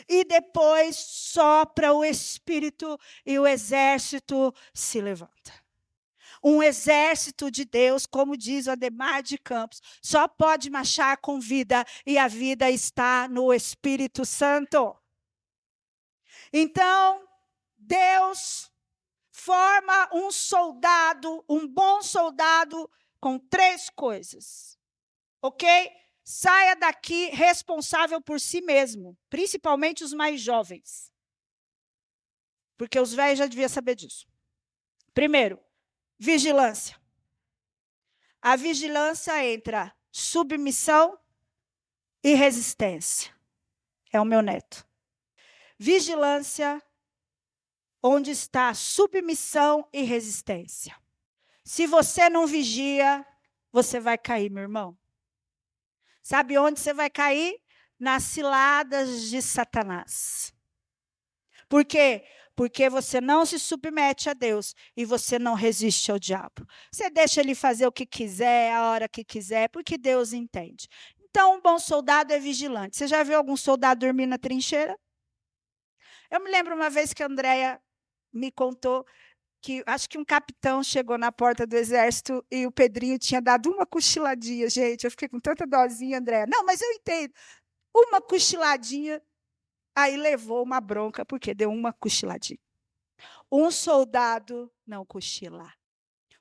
E depois sopra o Espírito e o exército se levanta. Um exército de Deus, como diz o Ademar de Campos, só pode marchar com vida, e a vida está no Espírito Santo. Então, Deus forma um soldado, um bom soldado, com 3 coisas. Ok? Saia daqui responsável por si mesmo, principalmente os mais jovens. Porque os velhos já deviam saber disso. Primeiro, vigilância. A vigilância entre submissão e resistência. É o meu neto. Vigilância, onde está submissão e resistência. Se você não vigia, você vai cair, meu irmão. Sabe onde você vai cair? Nas ciladas de Satanás. Por quê? Porque você não se submete a Deus e você não resiste ao diabo. Você deixa ele fazer o que quiser, a hora que quiser, porque Deus entende. Então, um bom soldado é vigilante. Você já viu algum soldado dormir na trincheira? Eu me lembro uma vez que a Andréia me contou que acho que um capitão chegou na porta do exército e o Pedrinho tinha dado uma cochiladinha. Gente, eu fiquei com tanta dosinha, Andréia. Não, mas eu entendo. Uma cochiladinha. Aí levou uma bronca, porque deu uma cochiladinha. Um soldado não cochila.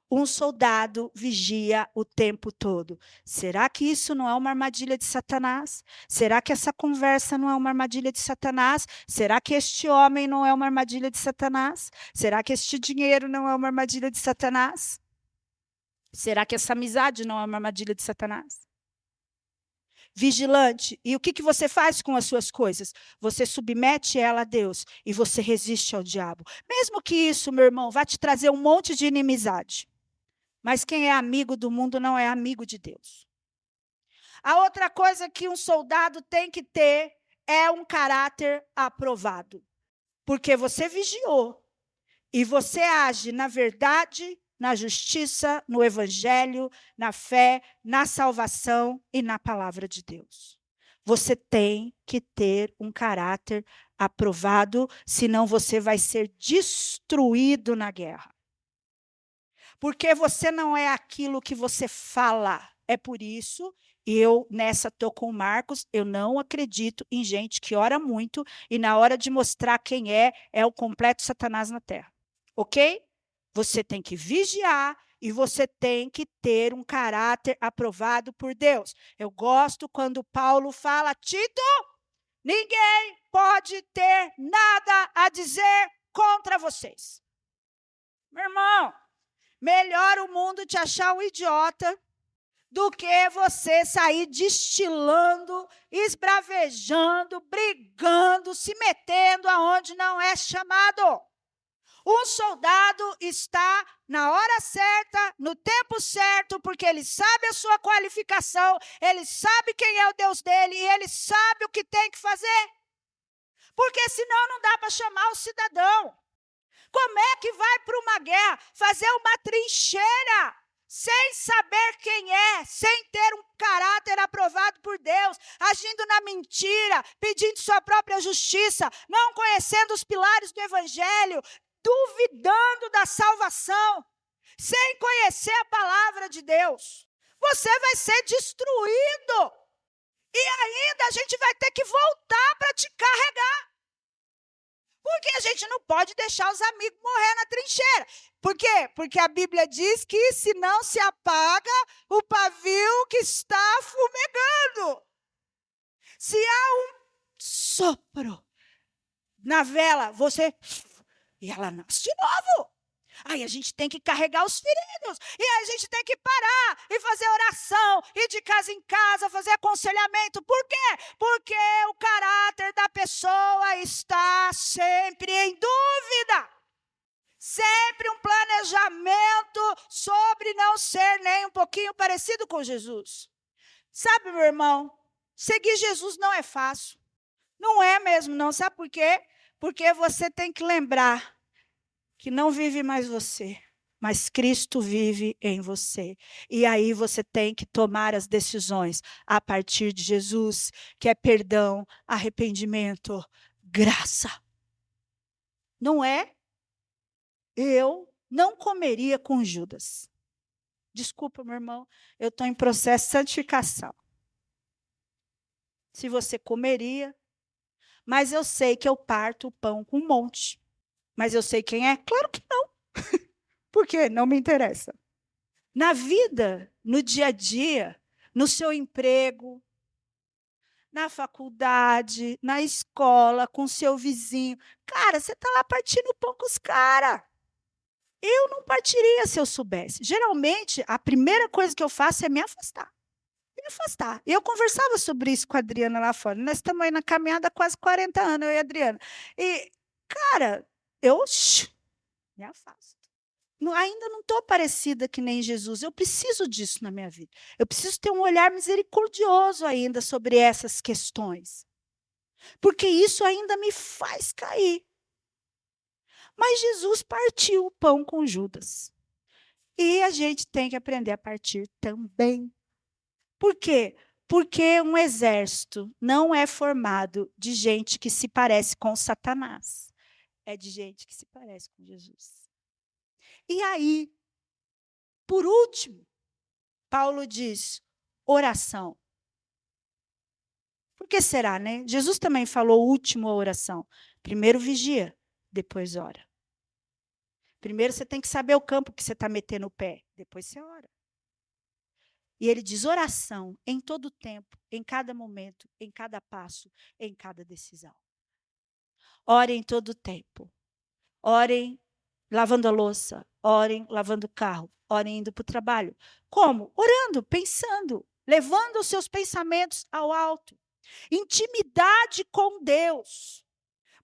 Um soldado vigia o tempo todo. Será que isso não é uma armadilha de Satanás? Será que essa conversa não é uma armadilha de Satanás? Será que este homem não é uma armadilha de Satanás? Será que este dinheiro não é uma armadilha de Satanás? Será que essa amizade não é uma armadilha de Satanás? Vigilante. E o que você faz com as suas coisas? Você submete ela a Deus e você resiste ao diabo. Mesmo que isso, meu irmão, vá te trazer um monte de inimizade. Mas quem é amigo do mundo não é amigo de Deus. A outra coisa que um soldado tem que ter é um caráter aprovado. Porque você vigiou e você age na verdade, na justiça, no evangelho, na fé, na salvação e na palavra de Deus. Você tem que ter um caráter aprovado, senão você vai ser destruído na guerra. Porque você não é aquilo que você fala. É por isso, eu nessa estou com o Marcos, eu não acredito em gente que ora muito e na hora de mostrar quem é o completo Satanás na terra. Ok? Você tem que vigiar e você tem que ter um caráter aprovado por Deus. Eu gosto quando Paulo fala, Tito, ninguém pode ter nada a dizer contra vocês. Meu irmão, melhor o mundo te achar um idiota do que você sair destilando, esbravejando, brigando, se metendo aonde não é chamado. Um soldado está na hora certa, no tempo certo, porque ele sabe a sua qualificação, ele sabe quem é o Deus dele e ele sabe o que tem que fazer. Porque senão não dá para chamar o cidadão. Como é que vai para uma guerra fazer uma trincheira sem saber quem é, sem ter um caráter aprovado por Deus, agindo na mentira, pedindo sua própria justiça, não conhecendo os pilares do evangelho, duvidando da salvação, sem conhecer a palavra de Deus? Você vai ser destruído. E ainda a gente vai ter que voltar para te carregar. Porque a gente não pode deixar os amigos morrer na trincheira. Por quê? Porque a Bíblia diz que se não se apaga o pavio que está fumegando. Se há um sopro na vela, você... E ela nasce de novo. Aí a gente tem que carregar os feridos. E a gente tem que parar e fazer oração. Ir de casa em casa, fazer aconselhamento. Por quê? Porque o caráter da pessoa está sempre em dúvida. Sempre um planejamento sobre não ser nem um pouquinho parecido com Jesus. Sabe, meu irmão, seguir Jesus não é fácil. Não é mesmo, não. Sabe por quê? Porque você tem que lembrar que não vive mais você, mas Cristo vive em você. E aí você tem que tomar as decisões a partir de Jesus, que é perdão, arrependimento, graça. Não é? Eu não comeria com Judas. Desculpa, meu irmão, eu estou em processo de santificação. Se você comeria, mas eu sei que eu parto o pão com um monte. Mas eu sei quem é? Claro que não. Por quê? Não me interessa. Na vida, no dia a dia, no seu emprego, na faculdade, na escola, com seu vizinho. Cara, você está lá partindo o pão com os caras. Eu não partiria se eu soubesse. Geralmente, a primeira coisa que eu faço é me afastar. Me afastar. E eu conversava sobre isso com a Adriana lá fora. Nós estamos aí na caminhada há quase 40 anos, eu e a Adriana. E, cara, eu me afasto. Ainda não estou parecida que nem Jesus. Eu preciso disso na minha vida. Eu preciso ter um olhar misericordioso ainda sobre essas questões. Porque isso ainda me faz cair. Mas Jesus partiu o pão com Judas. E a gente tem que aprender a partir também. Por quê? Porque um exército não é formado de gente que se parece com Satanás. É de gente que se parece com Jesus. E aí, por último, Paulo diz, oração. Por que será, né? Jesus também falou último a oração. Primeiro vigia, depois ora. Primeiro você tem que saber o campo que você está metendo o pé, depois você ora. E ele diz oração em todo tempo, em cada momento, em cada passo, em cada decisão. Orem em todo tempo. Orem lavando a louça, orem lavando o carro, orem indo para o trabalho. Como? Orando, pensando, levando os seus pensamentos ao alto. Intimidade com Deus.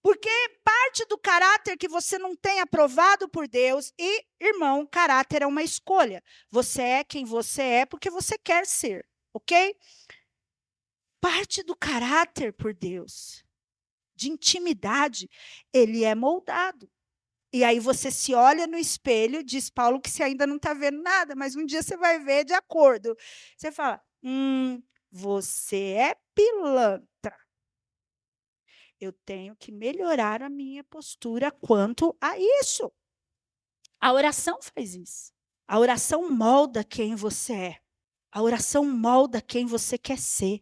Porque parte do caráter que você não tem aprovado por Deus, e, irmão, caráter é uma escolha. Você é quem você é porque você quer ser, ok? Parte do caráter por Deus, de intimidade, ele é moldado. E aí você se olha no espelho, diz Paulo que você ainda não está vendo nada, mas um dia você vai ver de acordo. Você fala, você é pilantra. Eu tenho que melhorar a minha postura quanto a isso. A oração faz isso. A oração molda quem você é. A oração molda quem você quer ser.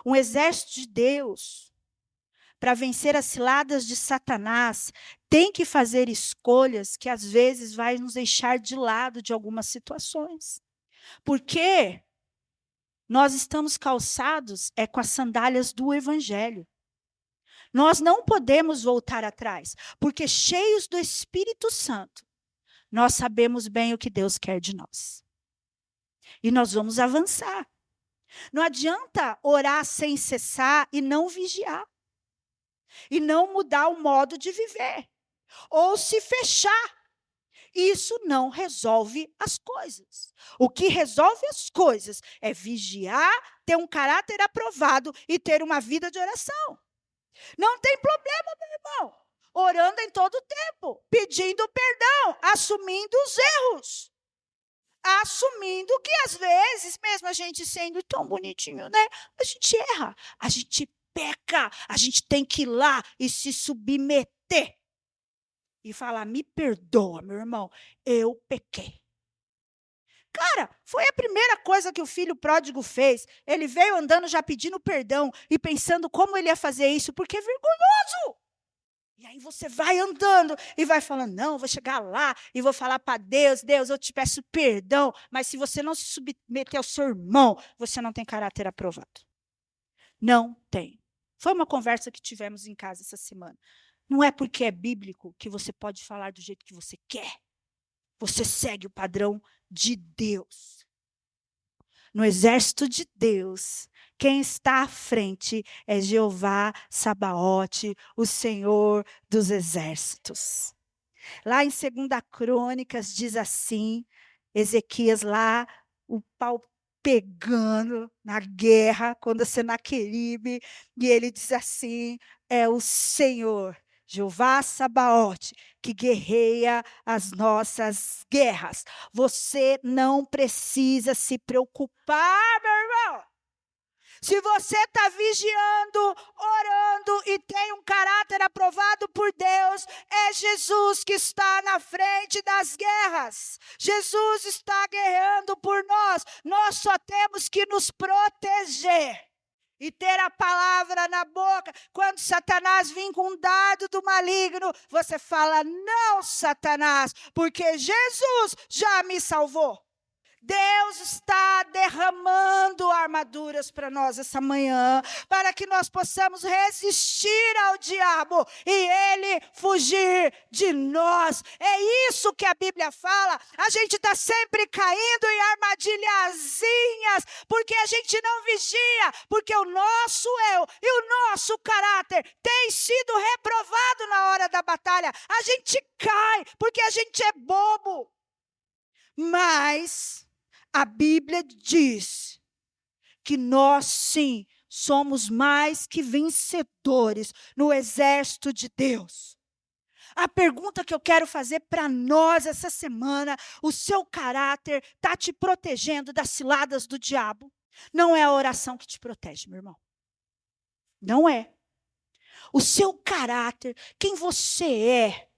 Um exército de Deus, para vencer as ciladas de Satanás, tem que fazer escolhas que às vezes vai nos deixar de lado de algumas situações. Porque nós estamos calçados com as sandálias do Evangelho. Nós não podemos voltar atrás, porque cheios do Espírito Santo, nós sabemos bem o que Deus quer de nós. E nós vamos avançar. Não adianta orar sem cessar e não vigiar. E não mudar o modo de viver. Ou se fechar. Isso não resolve as coisas. O que resolve as coisas é vigiar, ter um caráter aprovado e ter uma vida de oração. Não tem problema, meu irmão. Orando em todo tempo, pedindo perdão, assumindo os erros. Assumindo que às vezes, mesmo a gente sendo tão bonitinho, né? A gente erra, a gente peca, a gente tem que ir lá e se submeter. E falar, me perdoa, meu irmão, eu pequei. Cara, foi a primeira coisa que o filho pródigo fez. Ele veio andando já pedindo perdão e pensando como ele ia fazer isso, porque é vergonhoso. E aí você vai andando e vai falando, não, vou chegar lá e vou falar para Deus, Deus, eu te peço perdão, mas se você não se submeter ao seu irmão, você não tem caráter aprovado. Não tem. Foi uma conversa que tivemos em casa essa semana. Não é porque é bíblico que você pode falar do jeito que você quer. Você segue o padrão de Deus. No exército de Deus, quem está à frente é Jeová Sabaote, o Senhor dos exércitos. Lá em 2 Crônicas diz assim, Ezequias lá, o pau pegando na guerra, quando Senaqueribe, e ele diz assim, é o Senhor, Jeová Sabaote, que guerreia as nossas guerras. Você não precisa se preocupar, meu irmão. Se você está vigiando, orando e tem um caráter aprovado por Deus, é Jesus que está na frente das guerras. Jesus está guerreando por nós. Nós só temos que nos proteger e ter a palavra na boca. Quando Satanás vir com um dardo do maligno, você fala, não, Satanás, porque Jesus já me salvou. Deus está derramando armaduras para nós essa manhã, para que nós possamos resistir ao diabo e ele fugir de nós. É isso que a Bíblia fala. A gente está sempre caindo em armadilhazinhas, porque a gente não vigia, porque o nosso eu e o nosso caráter tem sido reprovado na hora da batalha. A gente cai, porque a gente é bobo. Mas a Bíblia diz que nós, sim, somos mais que vencedores no exército de Deus. A pergunta que eu quero fazer para nós essa semana, o seu caráter está te protegendo das ciladas do diabo? Não é a oração que te protege, meu irmão. Não é. O seu caráter, quem você é,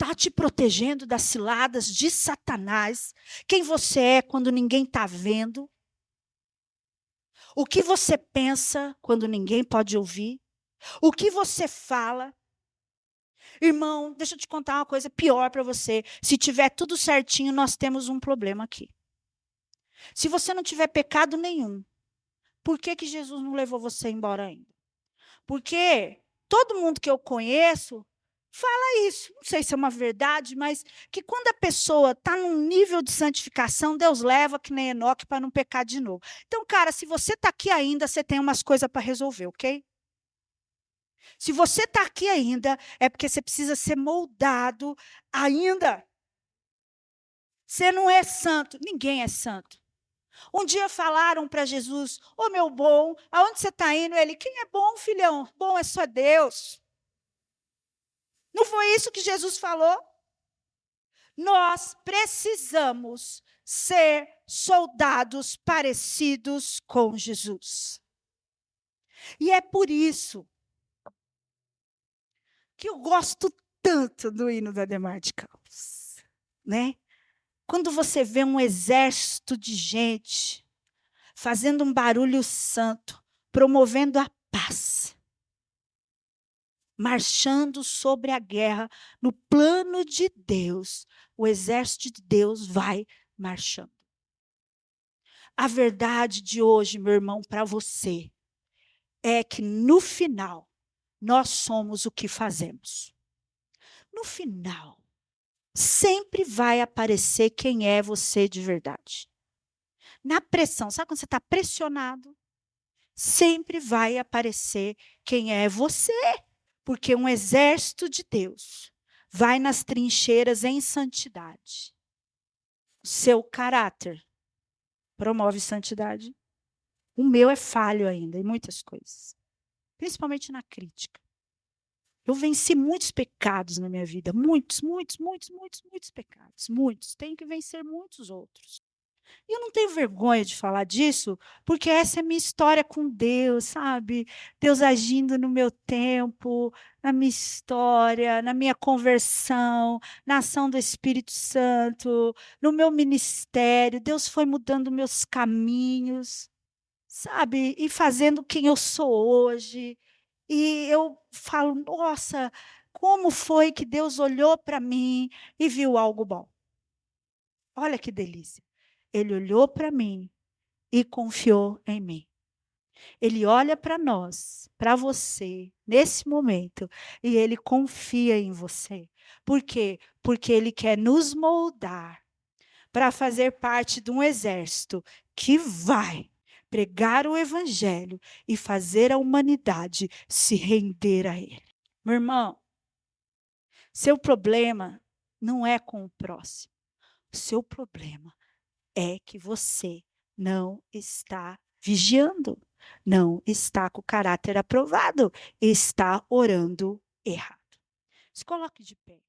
está te protegendo das ciladas de Satanás, quem você é quando ninguém está vendo, o que você pensa quando ninguém pode ouvir, o que você fala. Irmão, deixa eu te contar uma coisa pior para você. Se tiver tudo certinho, nós temos um problema aqui. Se você não tiver pecado nenhum, por que Jesus não levou você embora ainda? Porque todo mundo que eu conheço fala isso, não sei se é uma verdade, mas que quando a pessoa está num nível de santificação, Deus leva que nem Enoque para não pecar de novo. Então, cara, se você está aqui ainda, você tem umas coisas para resolver, ok? Se você está aqui ainda, é porque você precisa ser moldado ainda. Você não é santo, ninguém é santo. Um dia falaram para Jesus, ô meu bom, aonde você está indo? Ele, quem é bom, filhão? Bom é só Deus. Não foi isso que Jesus falou? Nós precisamos ser soldados parecidos com Jesus. E é por isso que eu gosto tanto do hino da Ademar de Campos, né? Quando você vê um exército de gente fazendo um barulho santo, promovendo a paz, marchando sobre a guerra, no plano de Deus, o exército de Deus vai marchando. A verdade de hoje, meu irmão, para você, é que no final, nós somos o que fazemos. No final, sempre vai aparecer quem é você de verdade. Na pressão, sabe quando você está pressionado? Sempre vai aparecer quem é você. Porque um exército de Deus vai nas trincheiras em santidade. O seu caráter promove santidade. O meu é falho ainda em muitas coisas. Principalmente na crítica. Eu venci muitos pecados na minha vida. Muitos pecados. Muitos. Tenho que vencer muitos outros. E eu não tenho vergonha de falar disso, porque essa é a minha história com Deus, sabe? Deus agindo no meu tempo, na minha história, na minha conversão, na ação do Espírito Santo, no meu ministério. Deus foi mudando meus caminhos, sabe? E fazendo quem eu sou hoje. E eu falo, nossa, como foi que Deus olhou para mim e viu algo bom? Olha que delícia. Ele olhou para mim e confiou em mim. Ele olha para nós, para você, nesse momento, e ele confia em você. Por quê? Porque ele quer nos moldar para fazer parte de um exército que vai pregar o evangelho e fazer a humanidade se render a ele. Meu irmão, seu problema não é com o próximo. O seu problema é que você não está vigiando, não está com o caráter aprovado, está orando errado. Se coloque de pé.